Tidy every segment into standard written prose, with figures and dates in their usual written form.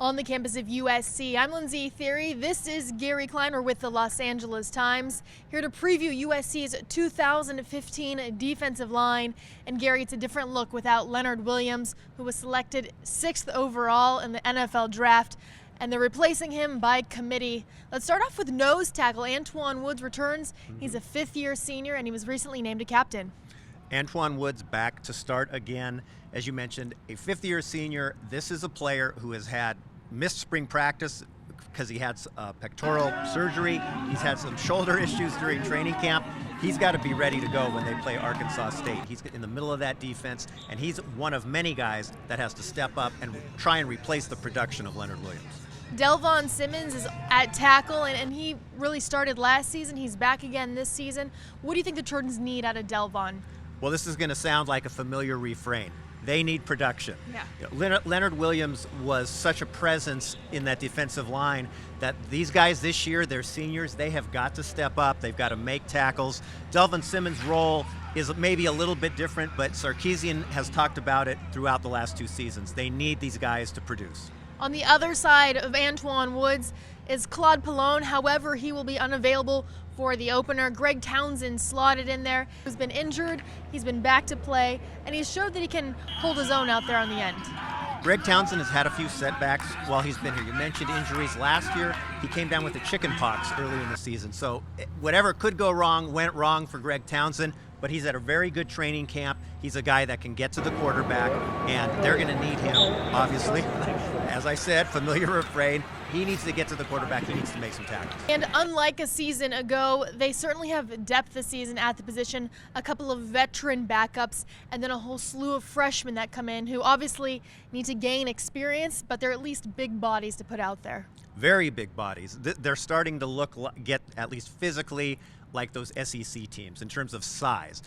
On the campus of USC, I'm Lindsay Theory. This is Gary Kleiner with the Los Angeles Times, here to preview USC's 2015 defensive line. And Gary, it's a different look without Leonard Williams, who was selected 6th overall in the NFL draft, and they're replacing him by committee. Let's start off with nose tackle. Antwaun Woods returns. He's a fifth-year senior, and he was recently named a captain. Antwaun Woods back to start again. As you mentioned, a fifth-year senior. This is a player who has had missed spring practice because he had pectoral surgery. He's had some shoulder issues during training camp. He's got to be ready to go when they play Arkansas State. He's in the middle of that defense, and he's one of many guys that has to step up and try and replace the production of Leonard Williams. Delvon Simmons is at tackle, and he really started last season. He's back again this season. What do you think the Trojans need out of Delvon? Well, this is going to sound like a familiar refrain. They need production. Yeah. You know, Leonard Williams was such a presence in that defensive line that these guys this year, they're seniors, they have got to step up. They've got to make tackles. Delvon Simmons' role is maybe a little bit different, but Sarkisian has talked about it throughout the last two seasons. They need these guys to produce. On the other side of Antwaun Woods is Claude Pallone. However, he will be unavailable for the opener. Greg Townsend slotted in there, who's been injured. He's been back to play, and he's showed that he can hold his own out there on the end. Greg Townsend has had a few setbacks while he's been here. You mentioned injuries last year. He came down with the chicken pox early in the season. So whatever could go wrong went wrong for Greg Townsend, but he's at a very good training camp. He's a guy that can get to the quarterback, and they're going to need him, obviously. As I said, familiar refrain. He needs to get to the quarterback. He needs to make some tackles. And unlike a season ago, they certainly have depth this season at the position, a couple of veteran backups, and then a whole slew of freshmen that come in who obviously need to gain experience, but they're at least big bodies to put out there. Very big bodies. They're starting to get at least physically like those SEC teams in terms of size.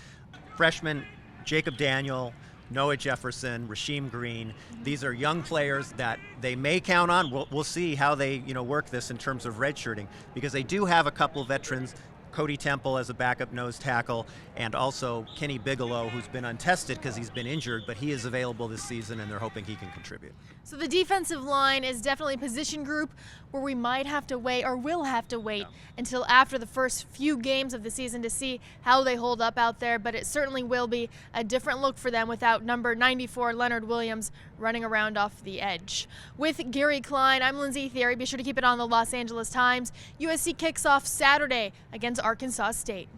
Freshman Jacob Daniel, Noah Jefferson, Rasheem Green. These are young players that they may count on. We'll see how they work this in terms of redshirting, because they do have a couple of veterans. Cody Temple as a backup nose tackle, and also Kenny Bigelow, who's been untested because he's been injured, but he is available this season, and they're hoping he can contribute. So the defensive line is definitely a position group where we might have to wait, or will have to wait, until after the first few games of the season to see how they hold up out there, but it certainly will be a different look for them without number 94 Leonard Williams running around off the edge. With Gary Klein, I'm Lindsay Theory. Be sure to keep it on the Los Angeles Times. USC kicks off Saturday against Arkansas State.